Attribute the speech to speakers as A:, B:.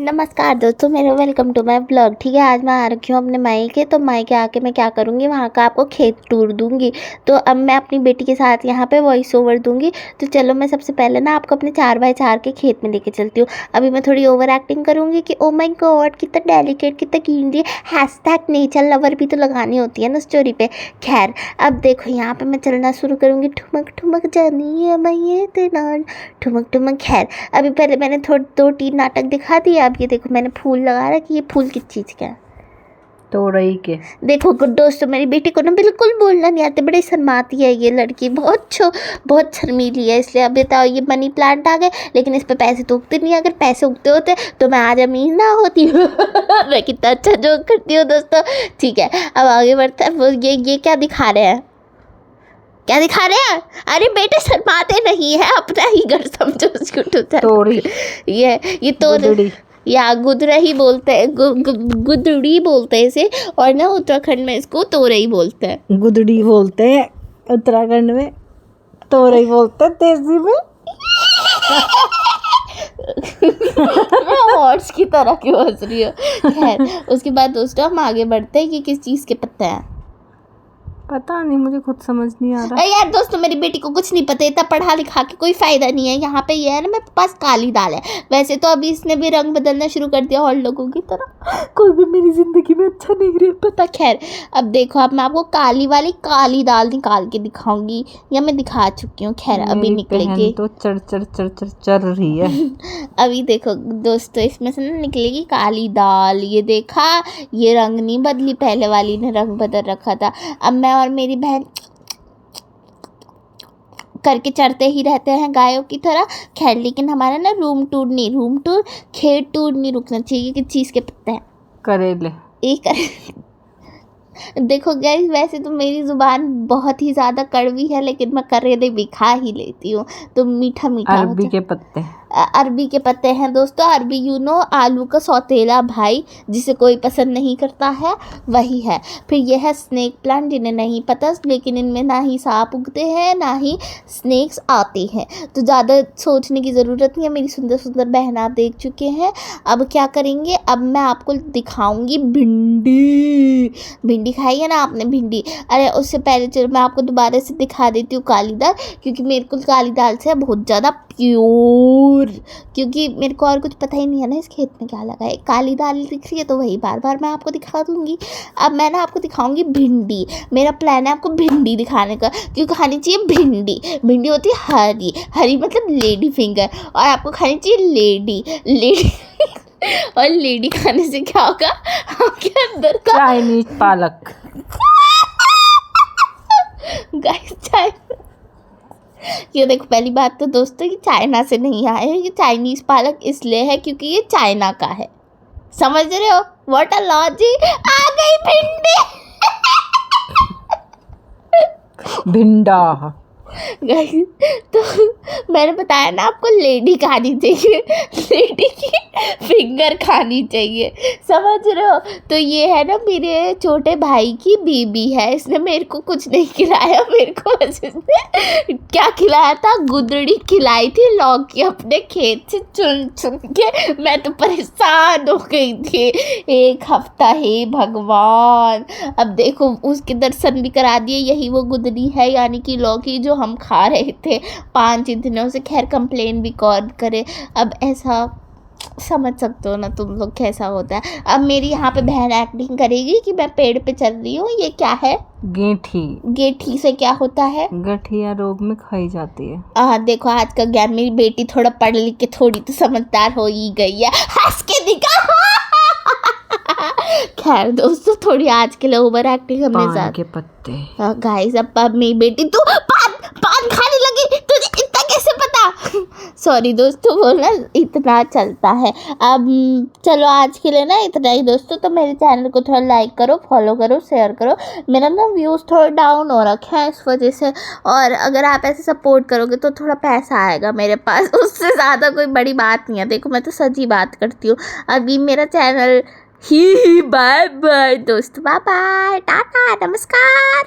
A: नमस्कार दोस्तों, मेरा वेलकम टू माय ब्लॉग। ठीक है, आज मैं आ रखी हूँ अपने मायके। तो मायके आके मैं क्या करूँगी, वहाँ का आपको खेत टूर दूँगी। तो अब मैं अपनी बेटी के साथ यहाँ पे वॉइस ओवर दूँगी। तो चलो मैं सबसे पहले ना आपको अपने 4x4 के खेत में लेके चलती हूँ। अभी मैं थोड़ी ओवर एक्टिंग करूँगी कि ओ माय गॉड कितना डेलिकेट, कितना कीमती, हैशटैग नेचर लवर भी तो लगानी होती है ना स्टोरी पे। खैर, अब देखो यहाँ पे मैं चलना शुरू करूँगी। ठुमक ठुमक जानी है मैं ये तेना ठुमक ठुमक। खैर, अभी पहले मैंने थोड़ी 2-3 नाटक दिखा दिए। अब ये देखो मैंने फूल लगा रहा कि ये फूल किस चीज़ का है।
B: तोरई के।
A: देखो गुड दोस्तों, मेरी बेटी को ना बिल्कुल बोलना नहीं आते, बड़ी शर्माती है ये लड़की, बहुत शर्मीली है। इसलिए अब बताओ, ये मनी प्लांट आ गए, लेकिन इस पे पैसे तो उगते नहीं। अगर पैसे उगते होते तो मैं आज अमीर ना होती। मैं कितना अच्छा जोक करती हूँ दोस्तों। ठीक है, अब आगे बढ़ता है। ये क्या दिखा रहे हैं, क्या दिखा रहे हैं? अरे बेटे शर्माते नहीं है, अपना ही घर समझो उसको।
B: तोरी।
A: ये तो या गुदरही बोलते हैं, गुदड़ी बोलते हैं इसे, और ना उत्तराखंड में इसको तोरई बोलते हैं।
B: गुदड़ी बोलते हैं उत्तराखंड में, तोरई बोलते हैं देसी में।
A: मैं हॉर्स की तरह क्यों हंस रही हूँ। खैर, उसके बाद दोस्तों हम आगे बढ़ते हैं कि किस चीज़ के पत्ते हैं।
B: पता नहीं, मुझे खुद समझ नहीं आ रहा।
A: यार दोस्तों, मेरी बेटी को कुछ नहीं पता, इतना पढ़ा लिखा के कोई फ़ायदा नहीं है। यहाँ पे ये है ना, मेरे पास काली दाल है। वैसे तो अभी इसने भी रंग बदलना शुरू कर दिया और लोगों की तरह। कोई भी मेरी ज़िंदगी में अच्छा नहीं रह पता। खैर, अब देखो, अब मैं आपको काली वाली काली दाल निकाल के दिखाऊंगी, या मैं दिखा चुकी हूँ। खैर, अभी निकलेगी
B: तो चर रही है।
A: अभी देखो दोस्तों, इसमें से ना निकलेगी काली दाल। ये देखा, ये रंग नहीं बदली, पहले वाली ने रंग बदल रखा था। अब मैं और मेरी बहन करके चढ़ते ही रहते हैं गायों की तरह। खैर, लेकिन हमारा ना रूम टूर खेत टूर नहीं रुकना चाहिए। कि चीज़ के पत्ते हैं
B: करेले।
A: एक देखो गाइस, वैसे तो मेरी ज़ुबान बहुत ही ज़्यादा कड़वी है, लेकिन मैं करेले भी खा ही लेती हूँ, तो मीठा मीठा।
B: अरबी के पत्ते।
A: अरबी के पत्ते हैं दोस्तों। अरबी आलू का सौतेला भाई, जिसे कोई पसंद नहीं करता है, वही है। फिर यह है स्नेक प्लांट, जिन्हें नहीं पता, लेकिन इनमें ना ही सांप उगते हैं ना ही स्नेक्स आते हैं, तो ज़्यादा सोचने की ज़रूरत नहीं है। मेरी सुंदर सुंदर बहन आप देख चुके हैं। अब क्या करेंगे, अब मैं आपको दिखाऊंगी भिंडी खाई है ना आपने, भिंडी। अरे उससे पहले चलो मैं आपको दोबारा से दिखा देती हूँ काली दाल, क्योंकि मेरे को काली दाल से बहुत ज़्यादा प्योर, क्योंकि मेरे को और कुछ पता ही नहीं है ना इस खेत में क्या लगा है। काली दाल दिख रही है तो वही बार बार मैं आपको दिखा दूंगी। अब मैं ना आपको दिखाऊंगी भिंडी। मेरा प्लान है आपको भिंडी दिखाने का, क्योंकि खानी चाहिए भिंडी होती है हरी, हरी मतलब लेडी फिंगर, और आपको खानी चाहिए लेडी और लेडी खाने से क्या होगा, आपके अंदर का
B: चाइनीज पालक।
A: गाइस, ये देखो, पहली बात तो दोस्तों, ये चाइना से नहीं आए हैं। ये चाइनीज पालक इसलिए है क्योंकि ये चाइना का है, समझ रहे हो? What a logic. आ गई
B: भिंडा।
A: गाइस, तो मैंने बताया ना आपको, लेडी खानी चाहिए, लेडी की फिंगर खानी चाहिए, समझ रहे हो? तो ये है ना मेरे छोटे भाई की बीबी है, इसने मेरे को कुछ नहीं खिलाया। मेरे को इसने क्या खिलाया था, गुदड़ी खिलाई थी, लौकी अपने खेत से चुन चुन के। मैं तो परेशान हो गई थी 1 हफ्ता। हे भगवान, अब देखो उसके दर्शन भी करा दिए। यही वो गुदड़ी है, यानी कि लौकी जो हम खा रहे थे 5 दिनों से। खैर, कंप्लेन भी कौन करे, अब ऐसा समझ सकते हो ना तुम लोग कैसा होता है। अब मेरी यहाँ पे बहन एक्टिंग करेगी कि मैं पेड़ पे चल रही हूँ। ये क्या है? गेठी से क्या होता है?
B: गठिया रोग में खाई जाती है।
A: देखो, आज का ज्ञान, मेरी बेटी थोड़ा पढ़ लिख के थोड़ी तो समझदार हो ही गई है। हंस के दिखा। खैर दोस्तों, थोड़ी आज के लिए ओवर एक्टिंग हमने
B: पान के पत्ते।
A: गाइस, अब मेरी बेटी तो पान खाने लगी, तुझे इतना कैसे पता? सॉरी दोस्तों, बोलना इतना चलता है। अब चलो आज के लिए ना इतना ही दोस्तों। तो मेरे चैनल को थोड़ा लाइक करो, फॉलो करो, शेयर करो। मेरा ना व्यूज़ थोड़ा डाउन हो रखा है इस वजह से, और अगर आप ऐसे सपोर्ट करोगे तो थोड़ा पैसा आएगा मेरे पास, उससे ज़्यादा कोई बड़ी बात नहीं है। देखो, मैं तो सच्ची बात करती हूँ। अभी मेरा चैनल ही बाय बाय दोस्तों, बाय बाय, टाटा, नमस्कार।